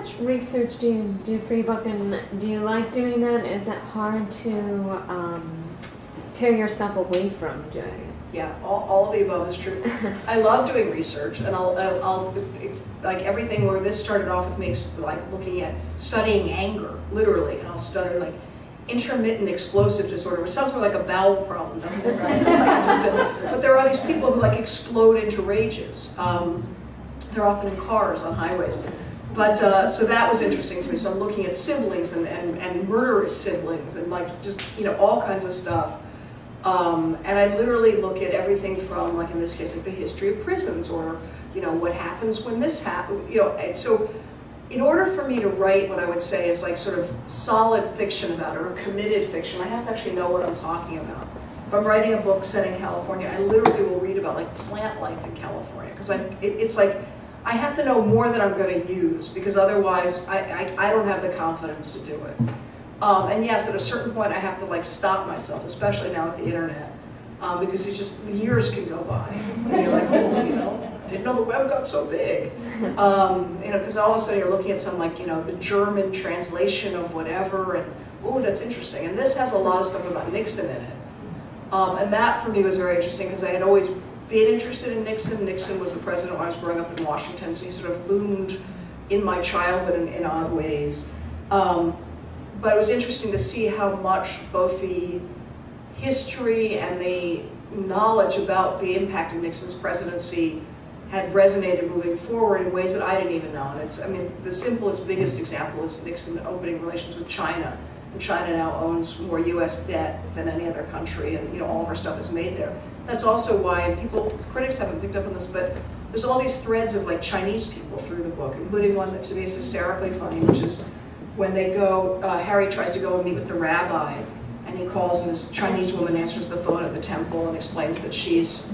much research do you do for your book, and do you like doing that? Is it hard to tear yourself away from doing it? Yeah, all of the above is true. I love doing research, and it's like everything where this started off with me, like looking at studying anger, literally, and I'll study like intermittent explosive disorder, which sounds more like a bowel problem, doesn't it? Right? But there are these people who like explode into rages. They're often in cars on highways. But so that was interesting to me. So I'm looking at siblings and murderous siblings and like just all kinds of stuff. And I literally look at everything from, like in this case, like the history of prisons, or what happens when this happens. And so in order for me to write what I would say is like sort of solid fiction about it, or committed fiction, I have to actually know what I'm talking about. If I'm writing a book set in California, I literally will read about like plant life in California, because it's like I have to know more than I'm going to use, because otherwise I don't have the confidence to do it. And yes, at a certain point I have to like stop myself, especially now with the internet, because it's just years can go by. And you're like, oh, didn't know the web got so big. Because all of a sudden you're looking at some like the German translation of whatever, and oh, that's interesting. And this has a lot of stuff about Nixon in it, and that for me was very interesting, because I had always been interested in Nixon. Nixon was the president when I was growing up in Washington, so he sort of loomed in my childhood in odd ways. But it was interesting to see how much both the history and the knowledge about the impact of Nixon's presidency had resonated moving forward in ways that I didn't even know. And I mean, the simplest, biggest example is Nixon opening relations with China. And China now owns more US debt than any other country, and all of our stuff is made there. That's also why critics haven't picked up on this, but there's all these threads of like Chinese people through the book, including one that to me is hysterically funny, which is when they go, Harry tries to go and meet with the rabbi, and he calls, and this Chinese woman answers the phone at the temple and explains that she's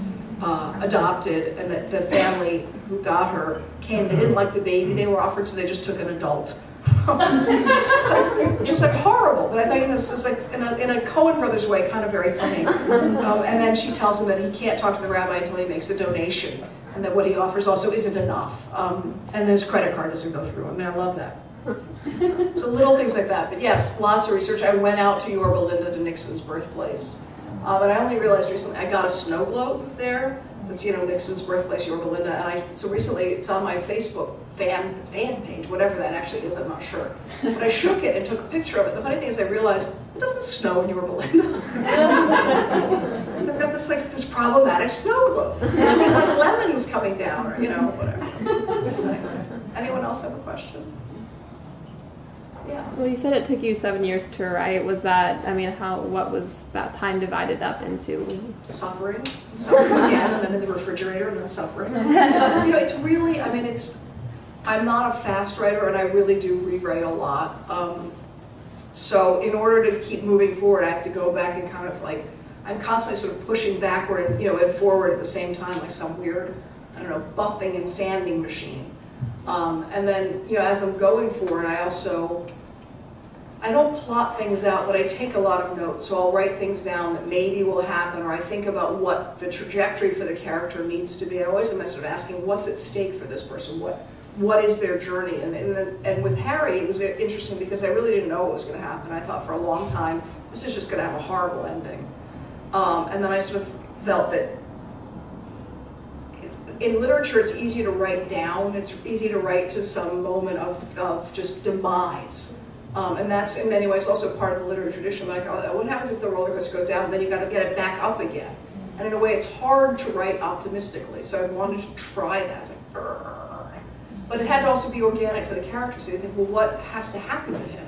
adopted, and that the family who got her came, they didn't like the baby they were offered, so they just took an adult. It's just like horrible, but I think it's like in a Coen Brothers way, kind of very funny. And then she tells him that he can't talk to the rabbi until he makes a donation, and that what he offers also isn't enough. And his credit card doesn't go through. I mean, I love that. So little things like that. But yes, lots of research. I went out to Yorba Linda, to Nixon's birthplace. But I only realized recently, I got a snow globe there. That's, Nixon's birthplace, Yorba Linda. And so recently, it's on my Facebook fan page, whatever that actually is, I'm not sure. But I shook it and took a picture of it. The funny thing is, I realized it doesn't snow in Yorba Linda. So I've got this problematic snow globe. There's like lemons coming down, or whatever. Anyway, anyone else have a question? Yeah. Well, you said it took you 7 years to write. Was that, what was that time divided up into? Suffering again, and then in the refrigerator, and then suffering. It's really, I'm not a fast writer, and I really do rewrite a lot. So in order to keep moving forward, I have to go back and kind of like, I'm constantly sort of pushing backward and, and forward at the same time, like some weird, buffing and sanding machine. And then, as I'm going forward, I don't plot things out, but I take a lot of notes. So I'll write things down that maybe will happen, or I think about what the trajectory for the character needs to be. I always am sort of asking, what's at stake for this person? What is their journey? And with Harry, it was interesting because I really didn't know what was going to happen. I thought for a long time, this is just going to have a horrible ending. And then I sort of felt that in literature, it's easy to write down. It's easy to write to some moment of just demise. And that's in many ways also part of the literary tradition. Like, what happens if the roller coaster goes down, and then you've got to get it back up again? And in a way, it's hard to write optimistically. So I wanted to try that. But it had to also be organic to the character. So you think, well, what has to happen to him?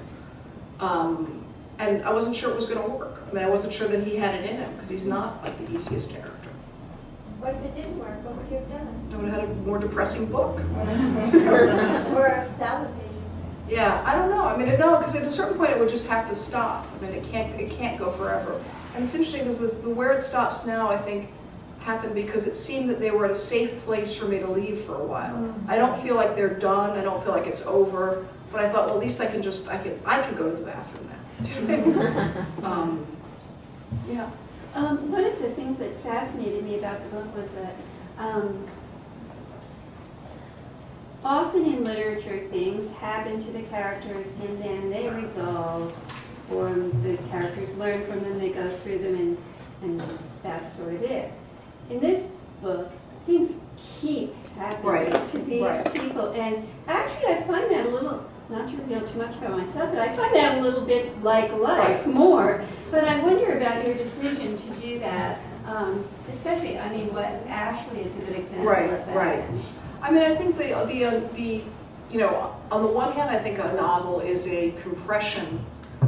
And I wasn't sure it was going to work. I wasn't sure that he had it in him, because he's not like the easiest character. What if it didn't work? What would you have done? I would have had a more depressing book. Or 1,000 pages. Yeah, I don't know. No, because at a certain point it would just have to stop. It can't go forever. And it's interesting because the where it stops now, I think, happened because it seemed that they were at a safe place for me to leave for a while. I don't feel like they're done. I don't feel like it's over. But I thought, well, at least I can go to the bathroom now. Yeah. One of the things that fascinated me about the book was that often in literature, things happen to the characters and then they resolve, or the characters learn from them, they go through them, and that's sort of it. In this book, things keep happening to these people, and actually I find that a little, not to reveal too much about myself, but I find that a little bit like life more. But I wonder about your decision to do that, especially, I mean, what Ashley is a good example of that. Right. I mean, I think the you know, on the one hand, I think a novel is a compression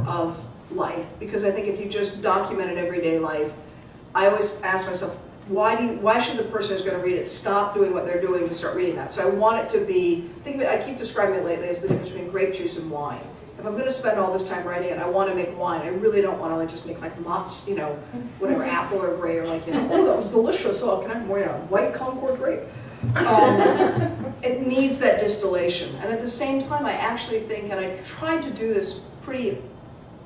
of life, because I think if you just documented everyday life, I always ask myself, why should the person who's going to read it stop doing what they're doing and start reading that? So I want it to be, I think that I keep describing it lately as the difference between grape juice and wine. If I'm going to spend all this time writing it, I want to make wine. I really don't want to like just make like mott's, you know, whatever, apple or gray, or like, you know, oh, that was delicious. Oh, can I have more, you know, white Concord grape? It needs that distillation. And at the same time, I actually think, and I tried to do this pretty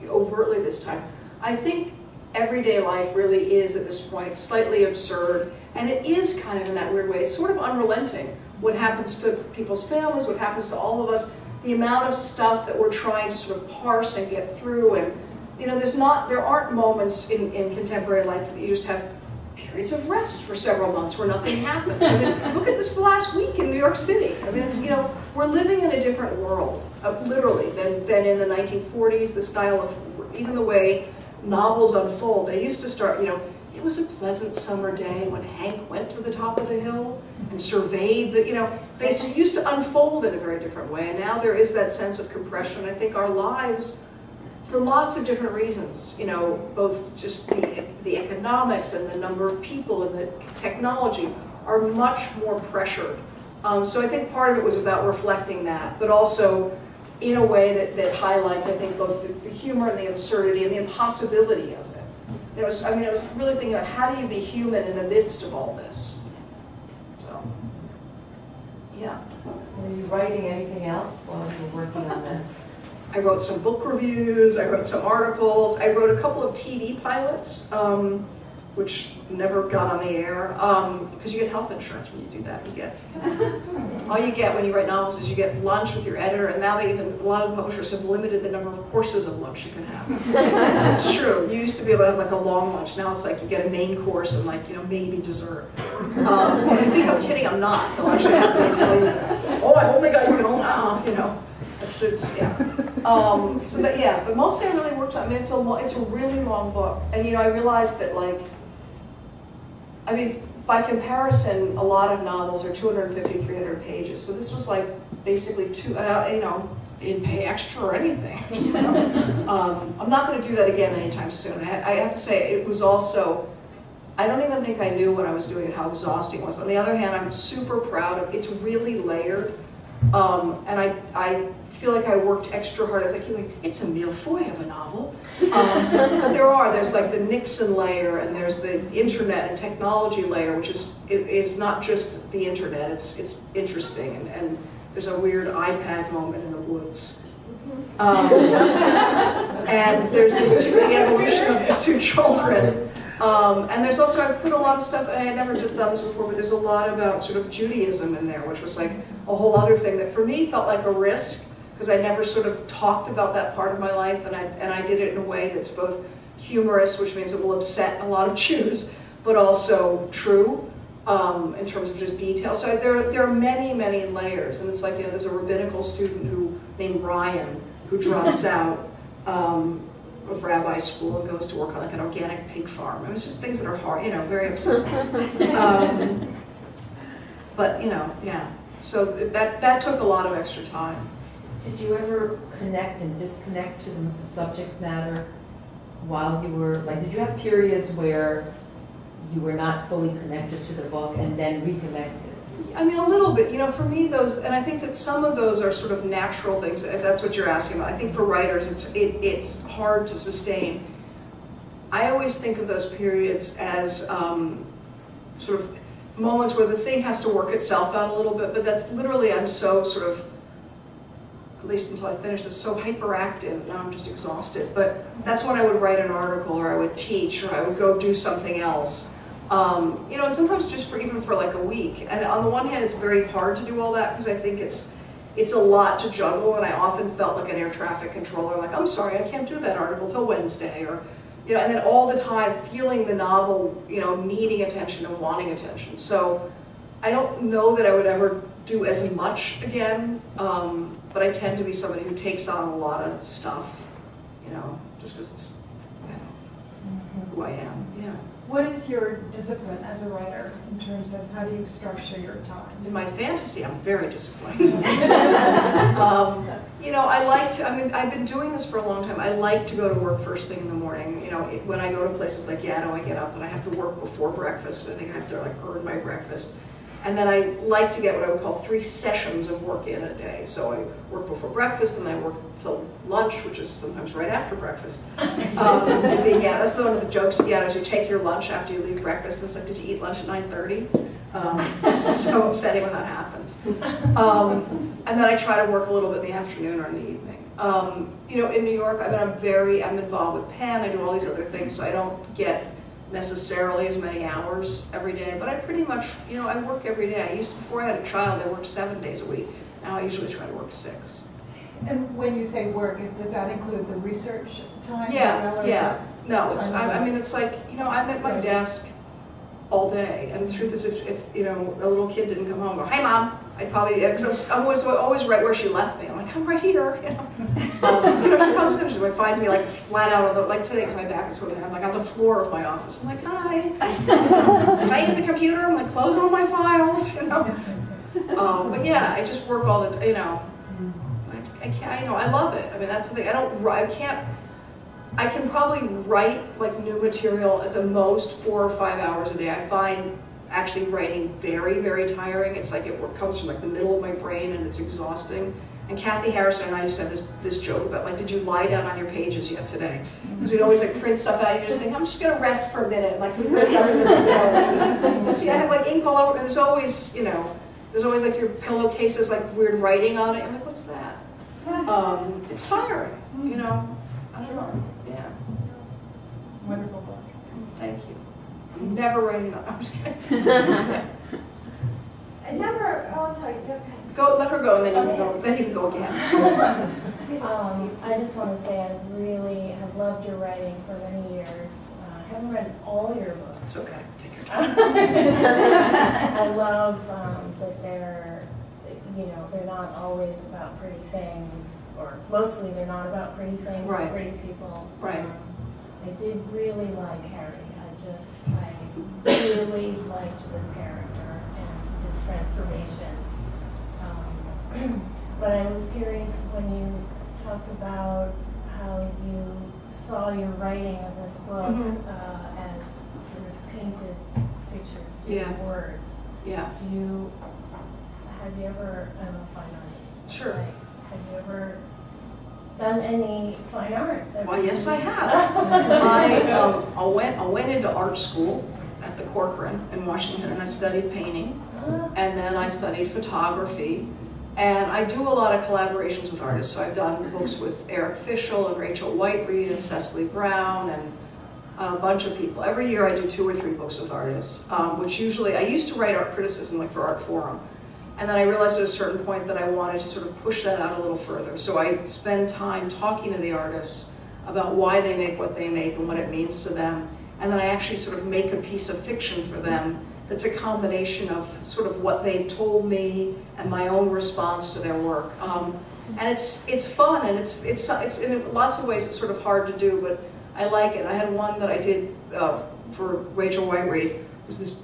overtly this time, I think everyday life really is, at this point, slightly absurd, and it is kind of in that weird way. It's sort of unrelenting. What happens to people's families, what happens to all of us, the amount of stuff that we're trying to sort of parse and get through, and you know, there aren't moments in contemporary life that you just have periods of rest for several months where nothing happens. I mean, look at this last week in New York City. I mean, it's, you know, we're living in a different world, literally, than in the 1940s. The style of, even the way novels unfold. They used to start, you know, it was a pleasant summer day when Hank went to the top of the hill and surveyed the, you know, they used to unfold in a very different way. And now there is that sense of compression. I think our lives, for lots of different reasons, you know, both just the economics and the number of people and the technology are much more pressured. So I think part of it was about reflecting that, but also in a way that highlights, I think, both the humor and the absurdity and the impossibility of it. I was really thinking about how do you be human in the midst of all this? So, yeah. Were you writing anything else while you were working on this? I wrote some book reviews, I wrote some articles, I wrote a couple of TV pilots, which never got on the air, because you get health insurance when you do that. You get, all you get when you write novels is you get lunch with your editor, and now a lot of the publishers have limited the number of courses of lunch you can have. It's true. You used to be able to have like a long lunch. Now it's like you get a main course and like, you know, maybe dessert. You think I'm kidding, I'm not. They'll actually happily tell you that. Oh, I only got you an you know. It's yeah. So that, yeah, but mostly I really worked on, I mean, it's a really long book. And you know, I realized that like, I mean, by comparison, a lot of novels are 250, 300 pages. So this was like basically you know, didn't pay extra or anything. So, I'm not going to do that again anytime soon. I have to say, it was also, I don't even think I knew what I was doing and how exhausting it was. On the other hand, I'm super proud of, it's really layered. And I feel like I worked extra hard. I think, like, it's a millefeuille of a novel. But there's like the Nixon layer, and there's the internet and technology layer, which is not just the internet, it's interesting. And there's a weird iPad moment in the woods. And there's the evolution of these two children. And there's also, I put a lot of stuff, and I had never done this before, but there's a lot about sort of Judaism in there, which was like a whole other thing that for me felt like a risk, because I never sort of talked about that part of my life, and I did it in a way that's both humorous, which means it will upset a lot of Jews, but also true in terms of just detail. So there are many, many layers, and it's like, you know, there's a rabbinical student named Ryan who drops out of rabbi school and goes to work on like an organic pig farm. It was just things that are hard, you know, very absurd. But you know, yeah. So that took a lot of extra time. Did you ever connect and disconnect to the subject matter while you were, like, did you have periods where you were not fully connected to the book and then reconnected? I mean, a little bit. You know, for me, those, and I think that some of those are sort of natural things, if that's what you're asking about. I think for writers, it's hard to sustain. I always think of those periods as sort of moments where the thing has to work itself out a little bit, but that's literally, I'm so sort of, at least until I finish this, so hyperactive, now I'm just exhausted. But that's when I would write an article, or I would teach, or I would go do something else. You know, and sometimes just for even for like a week. And on the one hand, it's very hard to do all that because I think it's a lot to juggle, and I often felt like an air traffic controller, like, I'm sorry, I can't do that article till Wednesday, or, you know, and then all the time feeling the novel, you know, needing attention and wanting attention. So I don't know that I would ever do as much again, but I tend to be somebody who takes on a lot of stuff, you know, just because it's, you know, who I am, yeah. What is your discipline as a writer in terms of how do you structure your time? In my fantasy, I'm very disappointed. You know, I like to, I mean, I've been doing this for a long time. I like to go to work first thing in the morning. You know, when I go to places like Yaddo, I get up and I have to work before breakfast because I think I have to like earn my breakfast. And then I like to get what I would call 3 sessions of work in a day. So I work before breakfast, and I work till lunch, which is sometimes right after breakfast. Yeah, that's one of the jokes of Yaddo, is you take your lunch after you leave breakfast. And it's like, did you eat lunch at 9:30? So upsetting when that happens. And then I try to work a little bit in the afternoon or in the evening. You know, in New York, I mean, I'm involved with Penn. I do all these other things, so I don't get necessarily as many hours every day, but I pretty much, you know, I work every day. Before I had a child, I worked 7 days a week. Now I usually try to work 6. And when you say work, does that include the research time? Yeah, yeah. No, it's, I mean, it's like, you know, I'm at my desk all day, and the truth is, if you know, a little kid didn't come home and go, hey mom, I'd probably, because I'm always right where she left me. I'm like, I'm right here, you know. You know, she comes in, she like, finds me like flat out on the, like today, because my back is sort of, I'm like on the floor of my office. I'm like, hi. If I use the computer, I'm like, close all my files, you know. But yeah, I just work all the, you know. I can't, you know, I love it. I mean, that's the thing. I can probably write like new material at the most 4 or 5 hours a day. I find actually writing very, very tiring. It's like it comes from like the middle of my brain and it's exhausting. And Kathy Harrison and I used to have this joke about like, did you lie down on your pages yet today? Because we'd always like print stuff out and you just think, I'm just gonna rest for a minute. Like we were done with this. See, I have like ink all over, and there's always, you know, there's always like your pillowcases, like weird writing on it. I'm like, what's that? It's tiring, you know. I don't know. Yeah. It's a wonderful book. Thank you. I'm never writing on. I'm just kidding. And number, oh, I'm sorry, okay. Go, let her go, and then you can go. Then you can go again. I just want to say I really have loved your writing for many years. I haven't read all your books. It's okay. Take your time. I love that they're not always about pretty things, or mostly they're not about pretty things Right. or pretty people. Right. I did really like Harry. I really liked this character and his transformation. But I was curious when you talked about how you saw your writing of this book as sort of painted pictures and words. Yeah. Have you ever, I'm a fine artist. Sure. Have you ever done any fine arts? Well, yes, I have. I went into art school at the Corcoran in Washington, and I studied painting, and then I studied photography, and I do a lot of collaborations with artists. So I've done books with Eric Fischel and Rachel White-Reed and Cecily Brown and a bunch of people. Every year I do 2 or 3 books with artists, which usually, I used to write art criticism like for Art Forum. And then I realized at a certain point that I wanted to sort of push that out a little further. So I spend time talking to the artists about why they make what they make and what it means to them. And then I actually sort of make a piece of fiction for them that's a combination of sort of what they've told me and my own response to their work. And it's fun, and it's in lots of ways it's sort of hard to do, but I like it. I had one that I did for Rachel White-Reed, who's this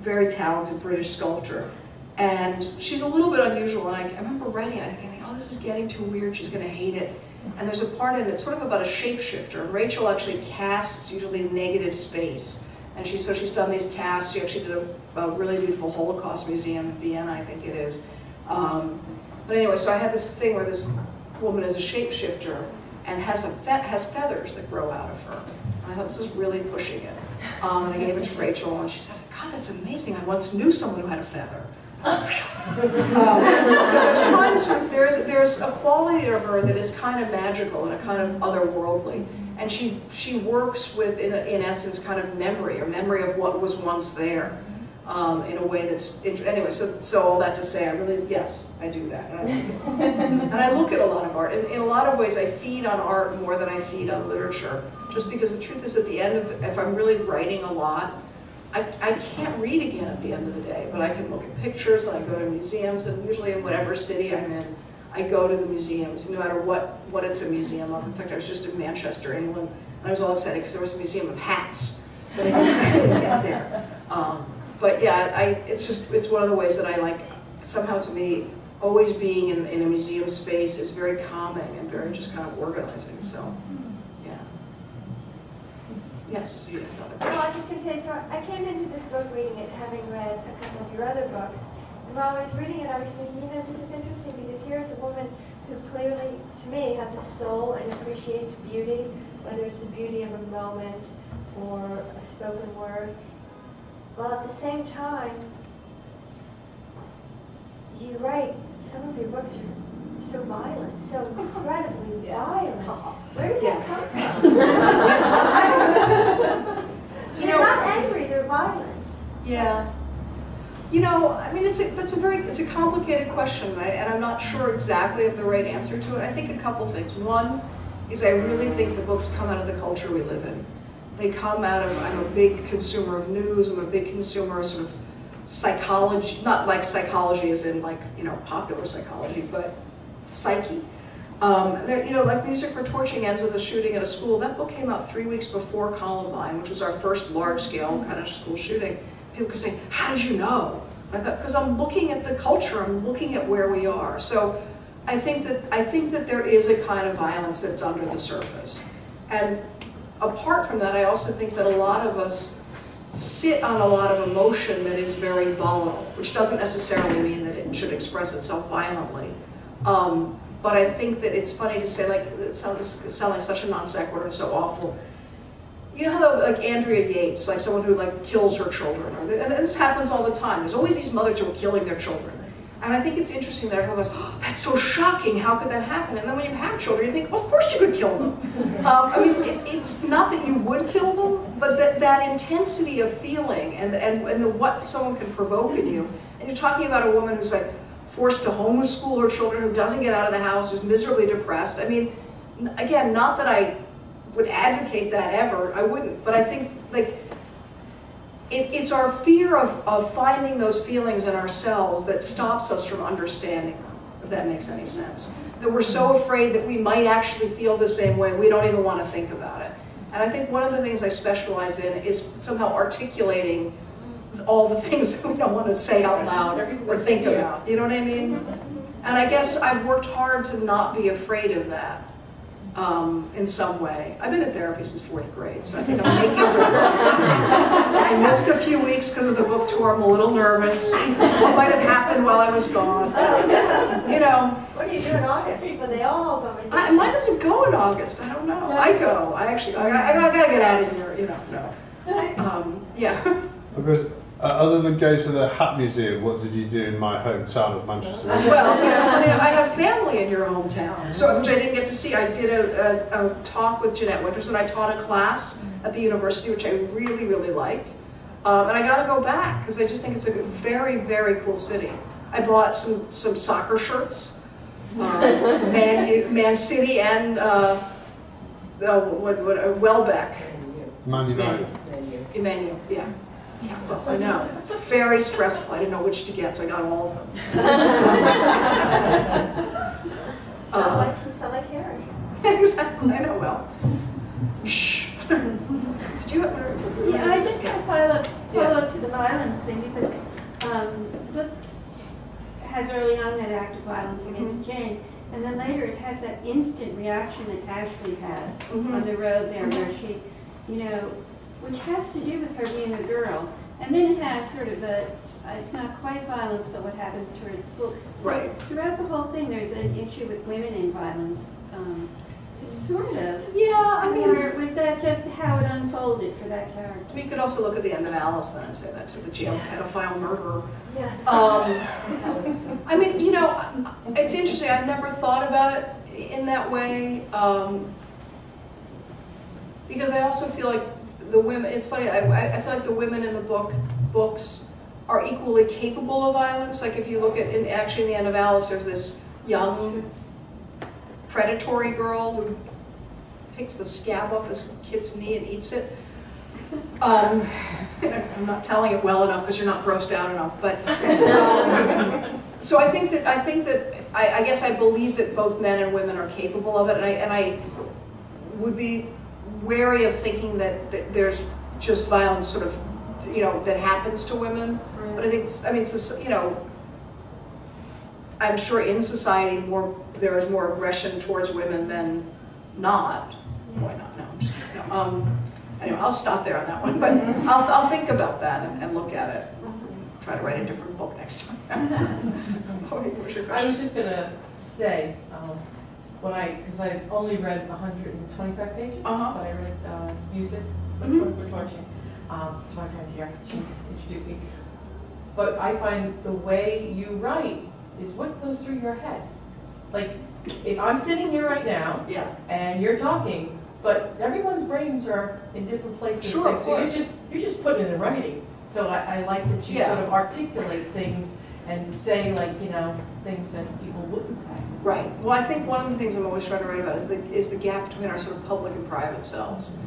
very talented British sculptor. And she's a little bit unusual, and I remember writing it, thinking, oh, this is getting too weird, she's going to hate it. And there's a part in it, it's sort of about a shapeshifter, and Rachel actually casts usually negative space. And she's done these casts. She actually did a really beautiful Holocaust museum in Vienna, I think it is. But anyway, so I had this thing where this woman is a shapeshifter and has feathers that grow out of her. And I thought, this is really pushing it. And I gave it to Rachel, and she said, God, that's amazing. I once knew someone who had a feather. Because I was trying to sort of, there's a quality to her that is kind of magical and a kind of otherworldly. And she works with, in essence, kind of memory, or memory of what was once there, in a way that's, anyway, so all that to say, yes, I do that. And I look at a lot of art. In a lot of ways, I feed on art more than I feed on literature, just because the truth is, at the end of, if I'm really writing a lot, I can't read again at the end of the day, but I can look at pictures, and I go to museums, and usually in whatever city I'm in, I go to the museums, no matter what it's a museum of. In fact, I was just in Manchester, England, and I was all excited because there was a museum of hats, but I didn't get there. But yeah, it's one of the ways that I like, somehow to me, always being in a museum space is very calming and very just kind of organizing, so, yeah. Yes, you have another Well, I question. was just going to say, so I came into this book reading it, having read a couple of your other books. And while I was reading it, I was thinking, this is interesting because here's a woman who clearly, to me, has a soul and appreciates beauty, whether it's the beauty of a moment or a spoken word. While at the same time, you write, some of your books are so violent, so incredibly violent. Where does that come from? They're not angry, they're violent. Yeah. I mean, it's a complicated question, and I'm not sure exactly of the right answer to it. I think a couple things. One is I really think the books come out of the culture we live in. They come out of, I'm a big consumer of news, I'm a big consumer of sort of psychology, not like psychology as in like, popular psychology, but psyche. Like Music for Torching ends with a shooting at a school. That book came out 3 weeks before Columbine, which was our first large-scale kind of school shooting. People could say, how did you know? I thought, because I'm looking at the culture, I'm looking at where we are. So I think that there is a kind of violence that's under the surface. And apart from that, I also think that a lot of us sit on a lot of emotion that is very volatile, which doesn't necessarily mean that it should express itself violently. But I think that it's funny to say, like, it sounds like such a non sequitur and so awful. You know how, like, Andrea Yates, like someone who like kills her children, and this happens all the time. There's always these mothers who are killing their children. And I think it's interesting that everyone goes, oh, that's so shocking, how could that happen? And then when you have children, you think, well, of course you could kill them. I mean, it's not that you would kill them, but that intensity of feeling and what someone can provoke in you. And you're talking about a woman who's like forced to homeschool her children, who doesn't get out of the house, who's miserably depressed. I mean, again, not that I would advocate that ever, I wouldn't, but I think, like, it's our fear of finding those feelings in ourselves that stops us from understanding them, if that makes any sense. That we're so afraid that we might actually feel the same way, we don't even want to think about it. And I think one of the things I specialize in is somehow articulating all the things that we don't want to say out loud or think about, you know what I mean? And I guess I've worked hard to not be afraid of that. In some way. I've been in therapy since 4th grade, so I think I'm making good progress. I missed a few weeks because of the book tour. I'm a little nervous. What might have happened while I was gone? What do you do in August? But they all go in. Mine doesn't go in August. I don't know. I go. I gotta get out of here. No. Yeah. Because other than go to the Hat Museum, what did you do in my hometown of Manchester? Well, funny, I have family in your hometown, so which I didn't get to see. I did a talk with Jeanette Winters, and I taught a class at the university, which I really, really liked. And I got to go back because I just think it's a very, very cool city. I bought some soccer shirts, Man City and Welbeck. Man United. Emmanuel, yeah. Yeah, well, I know. Very stressful. I didn't know which to get, so I got all of them. Sound like Harry. Exactly. I know. Well, shh. Do you have? Yeah, I just want to follow up to the violence thing because books has early on that act of violence against Jane, and then later it has that instant reaction that Ashley has on the road there, where she, which has to do with her being a girl. And then it has sort of it's not quite violence, but what happens to her at school. So right. Throughout the whole thing, there's an issue with women in violence. Sort of. Yeah, I mean. Or was that just how it unfolded for that character? We could also look at the end of Alice then and say that to the jail pedophile murderer. Yeah. I mean, it's interesting. I've never thought about it in that way. because I also feel like the women, it's funny, I feel like the women in the books are equally capable of violence. Like if you look at, actually in the end of Alice, there's this young predatory girl who picks the scab off this kid's knee and eats it. I'm not telling it well enough because you're not grossed out enough, but so I guess I believe that both men and women are capable of it, and I would be wary of thinking that there's just violence sort of, that happens to women. Right. But I think, I'm sure in society there is more aggression towards women than not. Why not? No, I'm just kidding. No. Anyway, I'll stop there on that one, but I'll think about that and look at it. Try to write a different book next time. What's your question? I was just gonna say, because I've only read 125 pages, but I read Music for Torching. It's my friend here, she introduced me. But I find the way you write is what goes through your head. Like, if I'm sitting here right now, and you're talking, but everyone's brains are in different places. Sure, of course. So you're just putting it in writing. So I like that you sort of articulate things and say, like, things that people wouldn't say. Right. Well, I think one of the things I'm always trying to write about is the gap between our sort of public and private selves,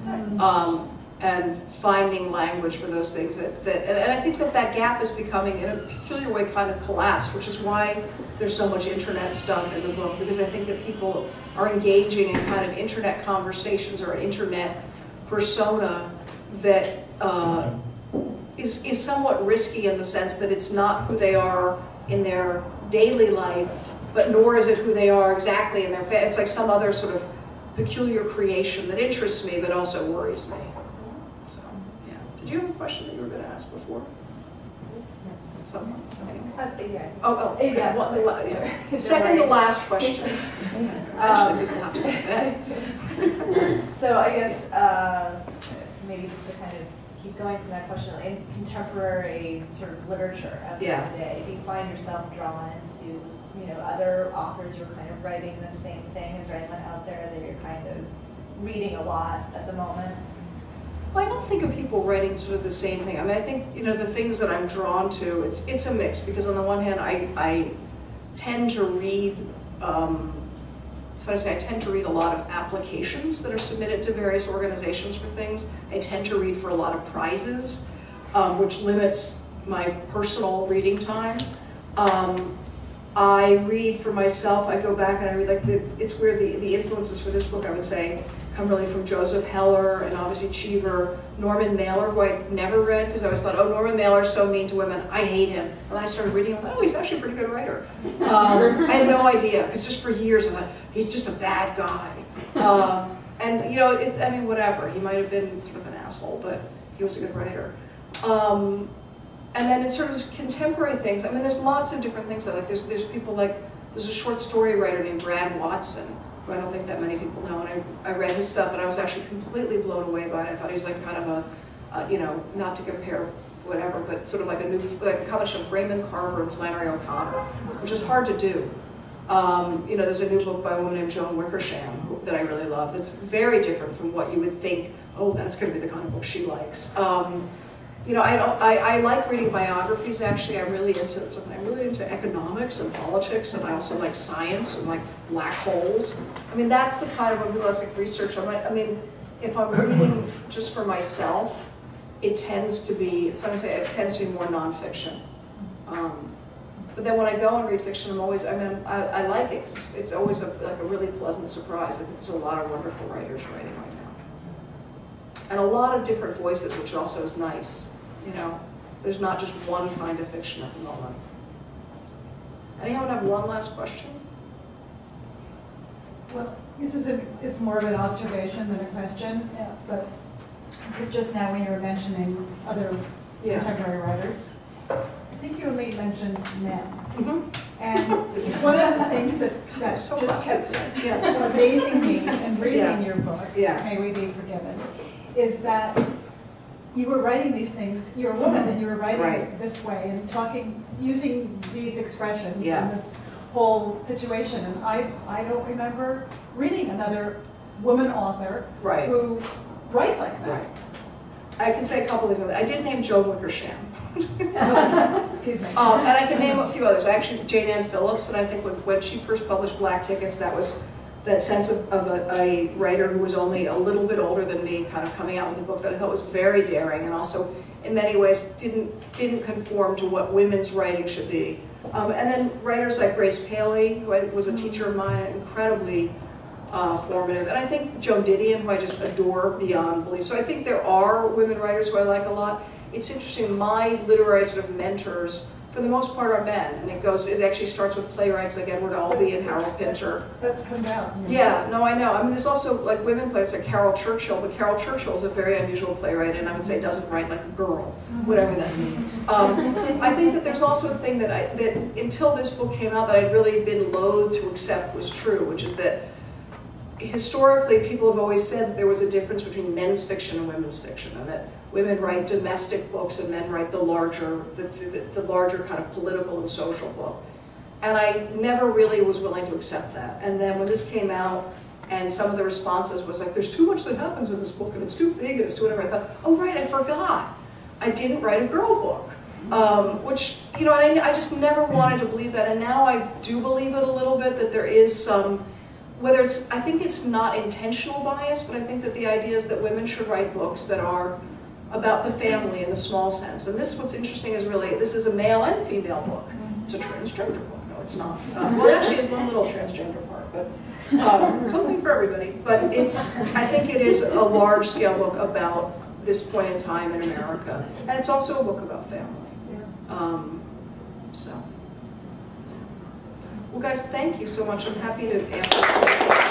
and finding language for those things and I think that gap is becoming, in a peculiar way, kind of collapsed, which is why there's so much internet stuff in the book, because I think that people are engaging in kind of internet conversations or an internet persona that is somewhat risky in the sense that it's not who they are in their daily life, but nor is it who they are exactly in their family. It's like some other sort of peculiar creation that interests me but also worries me. So, yeah. Did you have a question that you were going to ask before? Someone? Yeah. Oh, okay. Yeah. Yeah. Second to last question. Actually, people have to go to bed. So I guess maybe just to kind of keep going from that question, in contemporary sort of literature at the end of the day, do you find yourself drawn to other authors who are kind of writing the same thing? Is there anyone out there that you're kind of reading a lot at the moment? Well, I don't think of people writing sort of the same thing. I mean, I think, the things that I'm drawn to, it's a mix, because on the one hand, I tend to read, so I tend to read a lot of applications that are submitted to various organizations for things. I tend to read for a lot of prizes, which limits my personal reading time. I read for myself, I go back and I read, it's where the influences for this book, I would say, come really from Joseph Heller and obviously Cheever, Norman Mailer, who I'd never read because I always thought, oh, Norman Mailer's so mean to women, I hate him. And then I started reading him, oh, he's actually a pretty good writer. I had no idea, because just for years I thought, he's just a bad guy. And I mean, whatever, he might have been sort of an asshole, but he was a good writer. And then in sort of contemporary things, I mean, there's lots of different things. Like there's people there's a short story writer named Brad Watson, who I don't think that many people know, and I read his stuff and I was actually completely blown away by it. I thought he was like kind of a, not to compare whatever, but sort of like a combination of Raymond Carver and Flannery O'Connor, which is hard to do. There's a new book by a woman named Joan Wickersham that I really love. That's very different from what you would think, oh, that's going to be the kind of book she likes. I like reading biographies, actually. I'm really into economics and politics, and I also like science and like black holes. I mean, that's the kind of realistic research I mean, if I'm reading just for myself, it tends to be more nonfiction. But then when I go and read fiction, I like it. It's always like a really pleasant surprise. I think there's a lot of wonderful writers writing right now. And a lot of different voices, which also is nice. There's not just one kind of fiction at the moment. Anyone have one last question? Well, it's more of an observation than a question, but just now when you were mentioning other contemporary writers, I think you only mentioned men. Mm-hmm. And one of the things that so just kept amazing me in reading your book, May We Be Forgiven, is that you were writing these things, you're a woman and you were writing it this way and using these expressions in this whole situation. And I don't remember reading another woman author who writes like that. Right. I can say a couple of things. I did name Joan Wickersham. Excuse me. And I can name a few others. Actually, Jane Ann Phillips, and I think when she first published Black Tickets, that was that sense of a writer who was only a little bit older than me, kind of coming out with a book that I thought was very daring, and also in many ways didn't conform to what women's writing should be. And then writers like Grace Paley, who was a teacher of mine, incredibly formative. And I think Joan Didion, who I just adore beyond belief. So I think there are women writers who I like a lot. It's interesting, my literary sort of mentors, for the most part, are men. And it actually starts with playwrights like Edward Albee and Harold Pinter. That comes out. Yeah, no, I know. I mean, there's also like women playwrights like Carol Churchill, but Carol Churchill is a very unusual playwright, and I would say doesn't write like a girl, whatever that means. I think that there's also a thing that until this book came out that I'd really been loath to accept was true, which is that historically people have always said that there was a difference between men's fiction and women's fiction, and that women write domestic books and men write the larger kind of political and social book. And I never really was willing to accept that. And then when this came out, and some of the responses was like, there's too much that happens in this book, and it's too big, and it's too whatever, I thought, oh right, I forgot. I didn't write a girl book. Which, you know, I just never wanted to believe that, and now I do believe it a little bit, that there is some, whether it's, I think it's not intentional bias, but I think that the idea is that women should write books that are about the family in the small sense. And what's interesting is really, this is a male and female book. It's a transgender book. No, it's not. Well, actually, it's one little transgender part, but something for everybody. But I think it is a large-scale book about this point in time in America. And it's also a book about family. So. Well, guys, thank you so much. I'm happy to answer questions.